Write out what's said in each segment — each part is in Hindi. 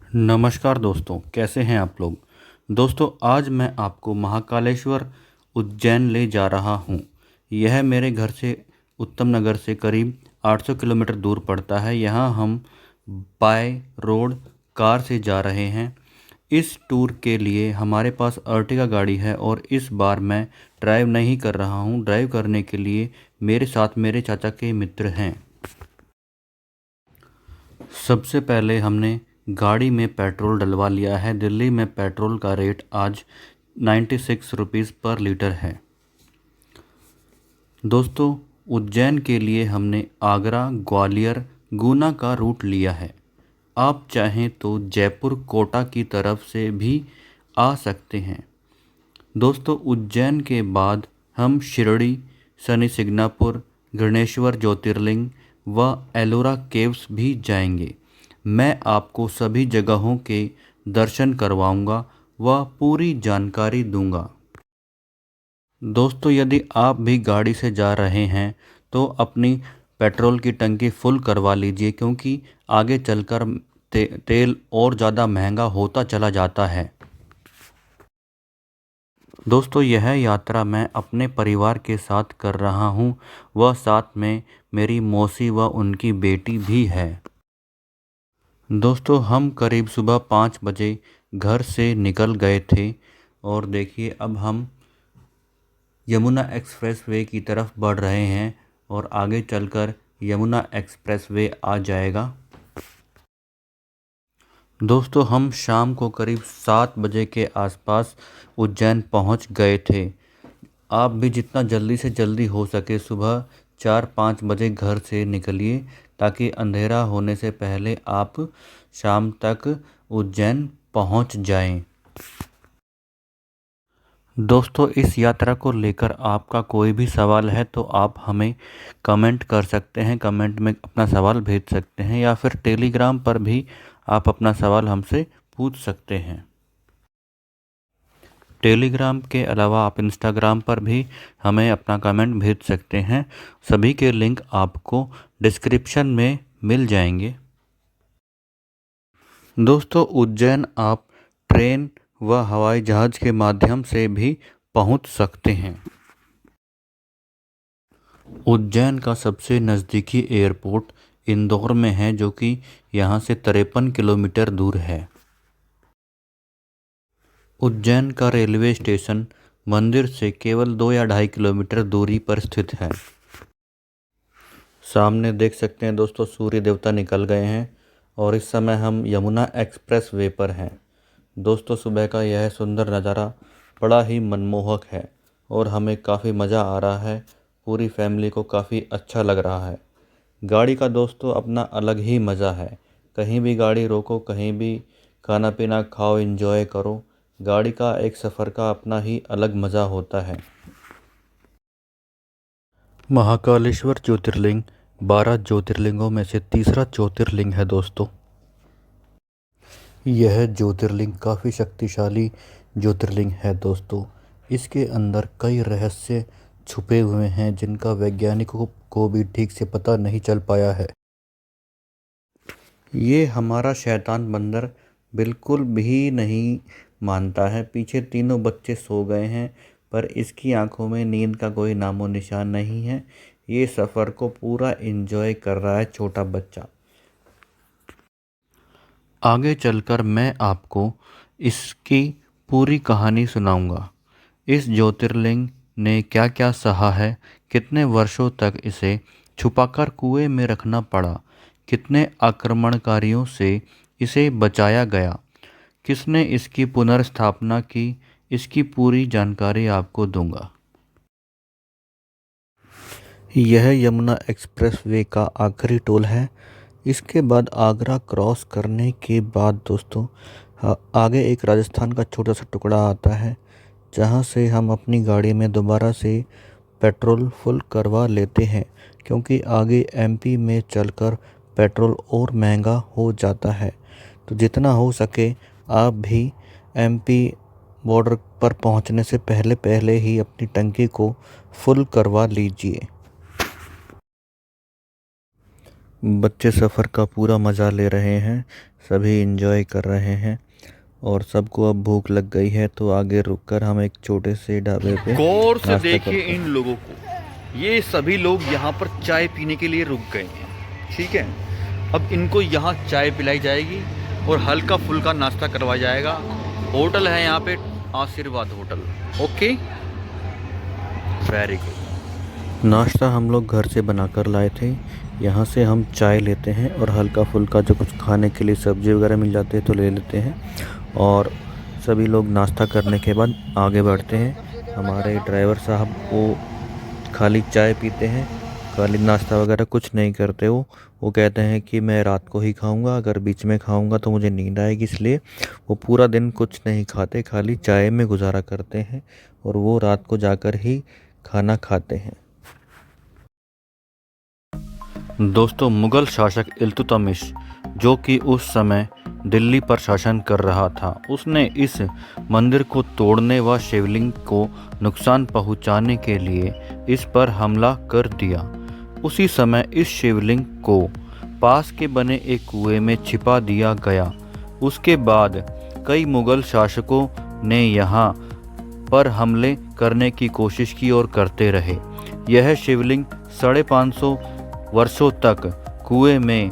नमस्कार दोस्तों, कैसे हैं आप लोग। दोस्तों, आज मैं आपको महाकालेश्वर उज्जैन ले जा रहा हूं। यह मेरे घर से उत्तम नगर से करीब 800 किलोमीटर दूर पड़ता है। यहां हम बाय रोड कार से जा रहे हैं। इस टूर के लिए हमारे पास अर्टिगा गाड़ी है और इस बार मैं ड्राइव नहीं कर रहा हूं। ड्राइव करने के लिए मेरे साथ मेरे चाचा के मित्र हैं। सबसे पहले हमने गाड़ी में पेट्रोल डलवा लिया है। दिल्ली में पेट्रोल का रेट आज 96 रुपीज़ पर लीटर है। दोस्तों, उज्जैन के लिए हमने आगरा, ग्वालियर, गुना का रूट लिया है। आप चाहें तो जयपुर, कोटा की तरफ से भी आ सकते हैं। दोस्तों, उज्जैन के बाद हम शिरडी, शनि सिंगनापुर, गणेश्वर ज्योतिर्लिंग व एलोरा केव्स भी जाएंगे। मैं आपको सभी जगहों के दर्शन करवाऊंगा व पूरी जानकारी दूंगा। दोस्तों, यदि आप भी गाड़ी से जा रहे हैं तो अपनी पेट्रोल की टंकी फुल करवा लीजिए, क्योंकि आगे चलकर तेल और ज़्यादा महंगा होता चला जाता है। दोस्तों, यह यात्रा मैं अपने परिवार के साथ कर रहा हूँ व साथ में मेरी मौसी व उनकी बेटी भी है। दोस्तों, हम करीब सुबह 5 बजे घर से निकल गए थे और देखिए अब हम यमुना एक्सप्रेसवे की तरफ बढ़ रहे हैं और आगे चलकर यमुना एक्सप्रेसवे आ जाएगा। दोस्तों, हम शाम को करीब 7 बजे के आसपास उज्जैन पहुंच गए थे। आप भी जितना जल्दी से जल्दी हो सके सुबह 4-5 बजे घर से निकलिए, ताकि अंधेरा होने से पहले आप शाम तक उज्जैन पहुंच जाएं। दोस्तों, इस यात्रा को लेकर आपका कोई भी सवाल है तो आप हमें कमेंट कर सकते हैं। कमेंट में अपना सवाल भेज सकते हैं या फिर टेलीग्राम पर भी आप अपना सवाल हमसे पूछ सकते हैं। टेलीग्राम के अलावा आप इंस्टाग्राम पर भी हमें अपना कमेंट भेज सकते हैं। सभी के लिंक आपको डिस्क्रिप्शन में मिल जाएंगे। दोस्तों, उज्जैन आप ट्रेन व हवाई जहाज़ के माध्यम से भी पहुंच सकते हैं। उज्जैन का सबसे नज़दीकी एयरपोर्ट इंदौर में है, जो कि यहां से 53 किलोमीटर दूर है। उज्जैन का रेलवे स्टेशन मंदिर से केवल 2 या 2.5 किलोमीटर दूरी पर स्थित है। सामने देख सकते हैं दोस्तों, सूर्य देवता निकल गए हैं और इस समय हम यमुना एक्सप्रेस वे पर हैं। दोस्तों, सुबह का यह सुंदर नज़ारा बड़ा ही मनमोहक है और हमें काफ़ी मज़ा आ रहा है। पूरी फैमिली को काफ़ी अच्छा लग रहा है। गाड़ी का दोस्तों अपना अलग ही मज़ा है। कहीं भी गाड़ी रोको, कहीं भी खाना पीना खाओ, एंजॉय करो। गाड़ी का एक सफ़र का अपना ही अलग मज़ा होता है। महाकालेश्वर ज्योतिर्लिंग 12 ज्योतिर्लिंगों में से तीसरा ज्योतिर्लिंग है दोस्तों। यह ज्योतिर्लिंग काफ़ी शक्तिशाली ज्योतिर्लिंग है दोस्तों। इसके अंदर कई रहस्य छुपे हुए हैं जिनका वैज्ञानिकों को भी ठीक से पता नहीं चल पाया है। ये हमारा शैतान बंदर बिल्कुल भी नहीं मानता है। पीछे तीनों बच्चे सो गए हैं, पर इसकी आंखों में नींद का कोई नामो निशान नहीं है। ये सफ़र को पूरा एंजॉय कर रहा है छोटा बच्चा। आगे चलकर मैं आपको इसकी पूरी कहानी सुनाऊंगा। इस ज्योतिर्लिंग ने क्या क्या सहा है, कितने वर्षों तक इसे छुपाकर कुएं में रखना पड़ा, कितने आक्रमणकारियों से इसे बचाया गया, किसने इसकी पुनर्स्थापना की, इसकी पूरी जानकारी आपको दूंगा। यह यमुना एक्सप्रेसवे का आखिरी टोल है। इसके बाद आगरा क्रॉस करने के बाद दोस्तों आगे एक राजस्थान का छोटा सा टुकड़ा आता है, जहां से हम अपनी गाड़ी में दोबारा से पेट्रोल फुल करवा लेते हैं, क्योंकि आगे एमपी में चलकर पेट्रोल और महंगा हो जाता है। तो जितना हो सके आप भी एमपी बॉर्डर पर पहुंचने से पहले पहले ही अपनी टंकी को फुल करवा लीजिए। बच्चे सफ़र का पूरा मज़ा ले रहे हैं, सभी एंजॉय कर रहे हैं और सबको अब भूख लग गई है, तो आगे रुककर हम एक छोटे से ढाबे पे गौर से नाश्ता देखिए करते हैं। इन लोगों को, ये सभी लोग यहाँ पर चाय पीने के लिए रुक गए हैं। ठीक है, अब इनको यहाँ चाय पिलाई जाएगी और हल्का फुल्का नाश्ता करवाया जाएगा। होटल है यहाँ पे आशीर्वाद होटल। Okay, very good. नाश्ता हम लोग घर से बनाकर लाए थे। यहाँ से हम चाय लेते हैं और हल्का फुल्का जो कुछ खाने के लिए सब्ज़ी वगैरह मिल जाते हैं तो ले लेते हैं, और सभी लोग नाश्ता करने के बाद आगे बढ़ते हैं। हमारे ड्राइवर साहब वो खाली चाय पीते हैं, खाली नाश्ता वगैरह कुछ नहीं करते। वो कहते हैं कि मैं रात को ही खाऊंगा, अगर बीच में खाऊंगा तो मुझे नींद आएगी, इसलिए वो पूरा दिन कुछ नहीं खाते, खाली चाय में गुजारा करते हैं और वो रात को जाकर ही खाना खाते हैं। दोस्तों, मुग़ल शासक इल्तुतमिश, जो कि उस समय दिल्ली पर शासन कर रहा था, उसने इस मंदिर को तोड़ने व शिवलिंग को नुकसान पहुंचाने के लिए इस पर हमला कर दिया। उसी समय इस शिवलिंग को पास के बने एक कुएं में छिपा दिया गया। उसके बाद कई मुग़ल शासकों ने यहाँ पर हमले करने की कोशिश की और करते रहे। यह शिवलिंग 550 वर्षों तक कुएं में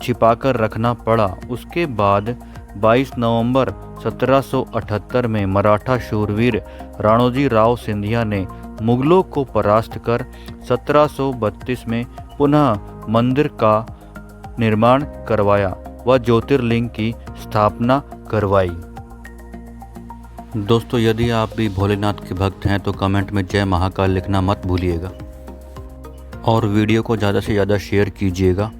छिपाकर रखना पड़ा। उसके बाद 22 नवंबर 1778 में मराठा शूरवीर राणोजी राव सिंधिया ने मुगलों को परास्त कर 1732 में पुनः मंदिर का निर्माण करवाया व ज्योतिर्लिंग की स्थापना करवाई। दोस्तों, यदि आप भी भोलेनाथ के भक्त हैं तो कमेंट में जय महाकाल लिखना मत भूलिएगा और वीडियो को ज़्यादा से ज़्यादा शेयर कीजिएगा।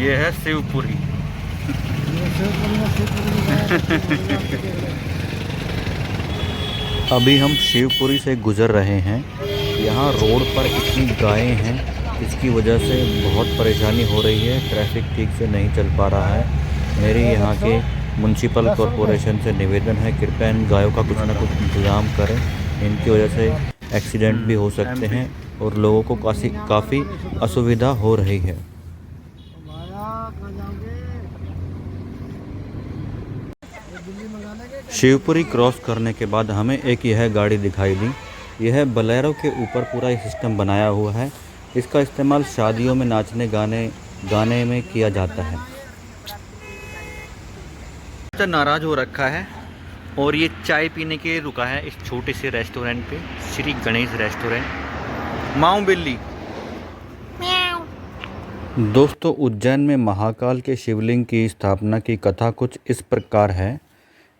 ये है शिवपुरी। अभी हम शिवपुरी से गुज़र रहे हैं। यहाँ रोड पर इतनी गायें हैं, इसकी वजह से बहुत परेशानी हो रही है, ट्रैफिक ठीक से नहीं चल पा रहा है। मेरे यहाँ के म्युनिसिपल कॉरपोरेशन से निवेदन है, कृपया इन गायों का कुछ ना कुछ इंतज़ाम करें। इनकी वजह से एक्सीडेंट भी हो सकते हैं और लोगों को काफ़ी असुविधा हो रही है। शिवपुरी क्रॉस करने के बाद हमें एक यह गाड़ी दिखाई दी। यह बोलेरो के ऊपर पूरा ये सिस्टम बनाया हुआ है। इसका इस्तेमाल शादियों में नाचने गाने में किया जाता है। नाराज हो रखा है और ये चाय पीने के लिए रुका है इस छोटे से रेस्टोरेंट पे, श्री गणेश रेस्टोरेंट। माऊ बिल्ली। दोस्तों, उज्जैन में महाकाल के शिवलिंग की स्थापना की कथा कुछ इस प्रकार है।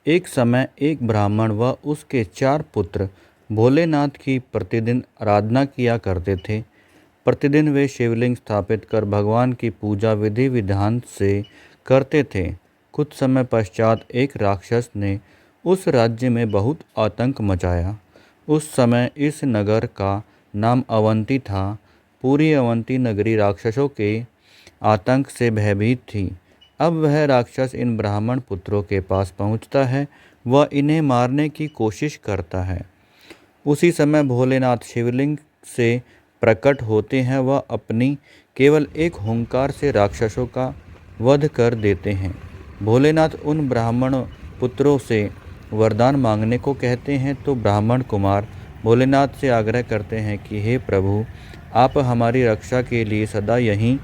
एक समय एक ब्राह्मण व उसके 4 पुत्र भोलेनाथ की प्रतिदिन आराधना किया करते थे। प्रतिदिन वे शिवलिंग स्थापित कर भगवान की पूजा विधि विधान से करते थे। कुछ समय पश्चात एक राक्षस ने उस राज्य में बहुत आतंक मचाया। उस समय इस नगर का नाम अवंती था। पूरी अवंती नगरी राक्षसों के आतंक से भयभीत थी। अब वह राक्षस इन ब्राह्मण पुत्रों के पास पहुंचता है व इन्हें मारने की कोशिश करता है। उसी समय भोलेनाथ शिवलिंग से प्रकट होते हैं व अपनी केवल एक हुंकार से राक्षसों का वध कर देते हैं। भोलेनाथ उन ब्राह्मण पुत्रों से वरदान मांगने को कहते हैं तो ब्राह्मण कुमार भोलेनाथ से आग्रह करते हैं कि हे प्रभु, आप हमारी रक्षा के लिए सदा यहीं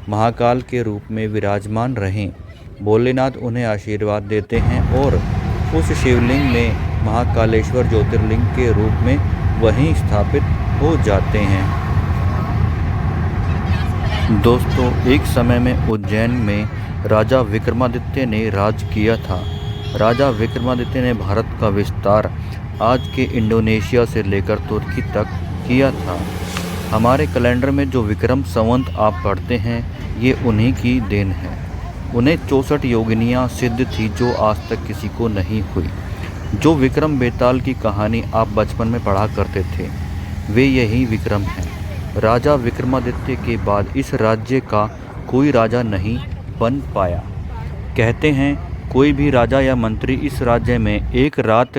महाकाल के रूप में विराजमान रहें। भोलेनाथ उन्हें आशीर्वाद देते हैं और उस शिवलिंग में महाकालेश्वर ज्योतिर्लिंग के रूप में वहीं स्थापित हो जाते हैं। दोस्तों, एक समय में उज्जैन में राजा विक्रमादित्य ने राज किया था। राजा विक्रमादित्य ने भारत का विस्तार आज के इंडोनेशिया से लेकर तुर्की तक किया था। हमारे कैलेंडर में जो विक्रम संवत आप पढ़ते हैं, ये उन्हीं की देन है। उन्हें 64 योगिनियाँ सिद्ध थी जो आज तक किसी को नहीं हुई। जो विक्रम बेताल की कहानी आप बचपन में पढ़ा करते थे, वे यही विक्रम हैं। राजा विक्रमादित्य के बाद इस राज्य का कोई राजा नहीं बन पाया। कहते हैं कोई भी राजा या मंत्री इस राज्य में एक रात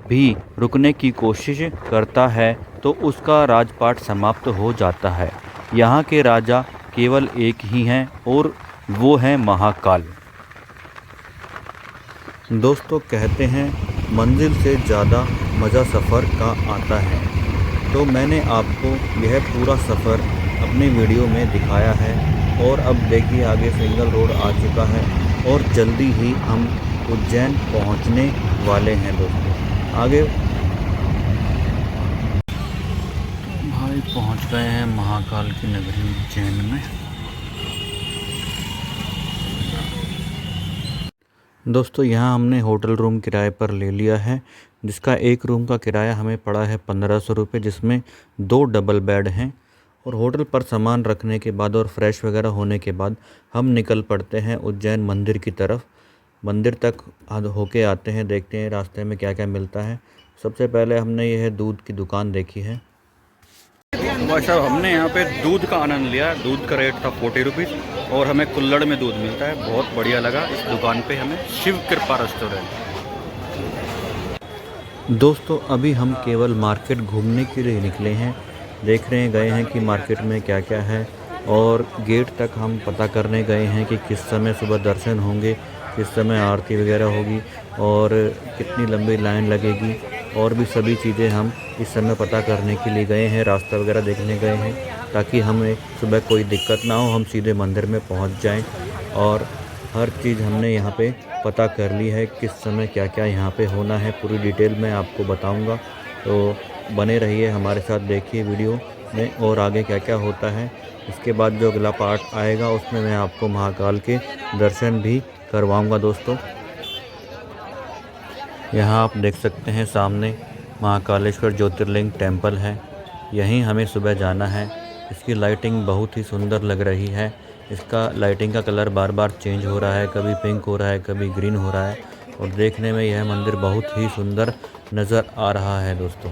भी रुकने की कोशिश करता है तो उसका राजपाट समाप्त हो जाता है। यहाँ के राजा केवल एक ही हैं और वो है महाकाल। दोस्तों, कहते हैं मंजिल से ज़्यादा मज़ा सफ़र का आता है, तो मैंने आपको यह पूरा सफ़र अपने वीडियो में दिखाया है। और अब देखिए आगे सिंगल रोड आ चुका है और जल्दी ही हम उज्जैन पहुंचने वाले हैं। दोस्तों, आगे भाई पहुंच गए हैं महाकाल की नगरी उज्जैन में। दोस्तों, यहाँ हमने होटल रूम किराए पर ले लिया है, जिसका एक रूम का किराया हमें पड़ा है 1500 रुपये, जिसमें 2 डबल बेड हैं। और होटल पर सामान रखने के बाद और फ्रेश वगैरह होने के बाद हम निकल पड़ते हैं उज्जैन मंदिर की तरफ। मंदिर तक होके आते हैं, देखते हैं रास्ते में क्या क्या मिलता है। सबसे पहले हमने यह दूध की दुकान देखी है। भाई साहब, हमने यहाँ पे दूध का आनंद लिया। दूध का रेट था 40 रुपीज़ और हमें कुल्हड़ में दूध मिलता है। बहुत बढ़िया लगा इस दुकान पे हमें। शिव कृपा रेस्टोरेंट। दोस्तों, अभी हम केवल मार्केट घूमने के लिए निकले हैं। देख रहे हैं, गए हैं कि मार्केट में क्या क्या है, और गेट तक हम पता करने गए हैं कि किस समय सुबह दर्शन होंगे, किस समय आरती वगैरह होगी और कितनी लंबी लाइन लगेगी, और भी सभी चीज़ें हम इस समय पता करने के लिए गए हैं। रास्ता वगैरह देखने गए हैं ताकि हमें सुबह कोई दिक्कत ना हो, हम सीधे मंदिर में पहुंच जाएं। और हर चीज़ हमने यहाँ पे पता कर ली है, किस समय क्या क्या यहाँ पे होना है। पूरी डिटेल मैं आपको बताऊँगा, तो बने रहिए हमारे साथ, देखिए वीडियो में और आगे क्या क्या होता है। इसके बाद जो अगला पार्ट आएगा उसमें मैं आपको महाकाल के दर्शन भी करवाऊंगा। दोस्तों, यहाँ आप देख सकते हैं सामने महाकालेश्वर ज्योतिर्लिंग टेम्पल है। यहीं हमें सुबह जाना है। इसकी लाइटिंग बहुत ही सुंदर लग रही है। इसका लाइटिंग का कलर बार बार चेंज हो रहा है, कभी पिंक हो रहा है, कभी ग्रीन हो रहा है, और देखने में यह मंदिर बहुत ही सुंदर नज़र आ रहा है। दोस्तों,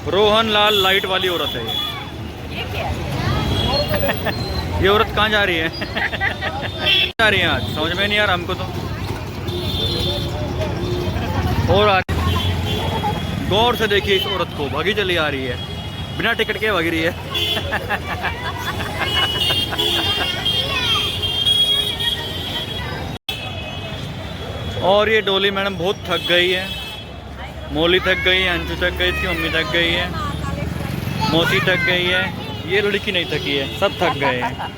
रोहन लाल लाइट वाली औरत है ये क्या है? ये औरत कहाँ जा रही है? जा रही है आज समझ में नहीं आ रहा हमको तो। और गौर से देखिए इस औरत को, भागी चली आ रही है, बिना टिकट के भाग रही है। और ये डोली मैडम बहुत थक गई है। मोली थक गई है, अंशु थक गई थी, मम्मी थक गई है, मौसी थक गई है, ये लड़की नहीं थकी है, सब थक गए हैं।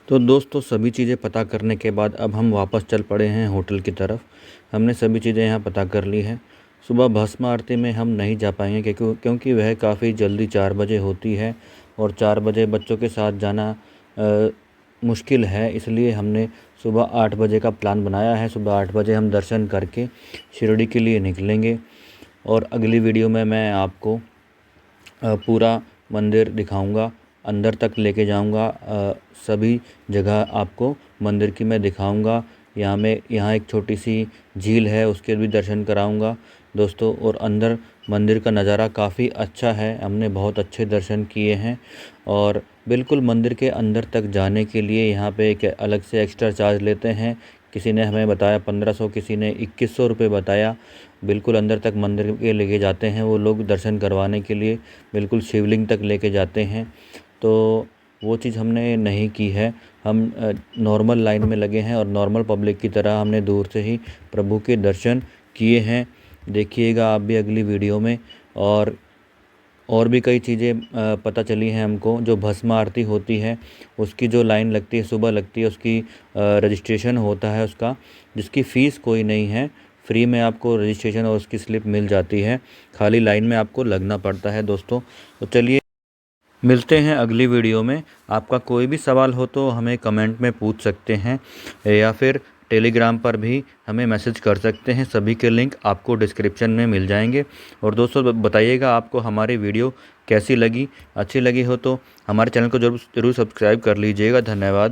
तो दोस्तों सभी चीज़ें पता करने के बाद अब हम वापस चल पड़े हैं होटल की तरफ। हमने सभी चीज़ें यहाँ पता कर ली हैं। सुबह भस्म आरती में हम नहीं जा पाएंगे क्योंकि वह काफ़ी जल्दी 4 बजे होती है और 4 बजे बच्चों के साथ जाना मुश्किल है, इसलिए हमने सुबह 8 बजे का प्लान बनाया है। सुबह 8 बजे हम दर्शन करके शिरडी के लिए निकलेंगे और अगली वीडियो में मैं आपको पूरा मंदिर दिखाऊंगा, अंदर तक लेके जाऊंगा, सभी जगह आपको मंदिर की मैं दिखाऊंगा। यहाँ एक छोटी सी झील है, उसके भी दर्शन कराऊंगा दोस्तों। और अंदर मंदिर का नज़ारा काफ़ी अच्छा है, हमने बहुत अच्छे दर्शन किए हैं। और बिल्कुल मंदिर के अंदर तक जाने के लिए यहाँ पे एक अलग से एक्स्ट्रा चार्ज लेते हैं। किसी ने हमें बताया 1500, किसी ने 2100 रुपये बताया। बिल्कुल अंदर तक मंदिर के लेके जाते हैं वो लोग दर्शन करवाने के लिए, बिल्कुल शिवलिंग तक लेके जाते हैं। तो वो चीज़ हमने नहीं की है, हम नॉर्मल लाइन में लगे हैं और नॉर्मल पब्लिक की तरह हमने दूर से ही प्रभु के दर्शन किए हैं। देखिएगा आप भी अगली वीडियो में। और भी कई चीज़ें पता चली हैं हमको। जो भस्म आरती होती है उसकी जो लाइन लगती है, सुबह लगती है, उसकी रजिस्ट्रेशन होता है उसका, जिसकी फ़ीस कोई नहीं है, फ्री में आपको रजिस्ट्रेशन और उसकी स्लिप मिल जाती है, खाली लाइन में आपको लगना पड़ता है दोस्तों। तो चलिए मिलते हैं अगली वीडियो में। आपका कोई भी सवाल हो तो हमें कमेंट में पूछ सकते हैं या फिर टेलीग्राम पर भी हमें मैसेज कर सकते हैं, सभी के लिंक आपको डिस्क्रिप्शन में मिल जाएंगे। और दोस्तों बताइएगा आपको हमारी वीडियो कैसी लगी, अच्छी लगी हो तो हमारे चैनल को जरूर सब्सक्राइब कर लीजिएगा। धन्यवाद।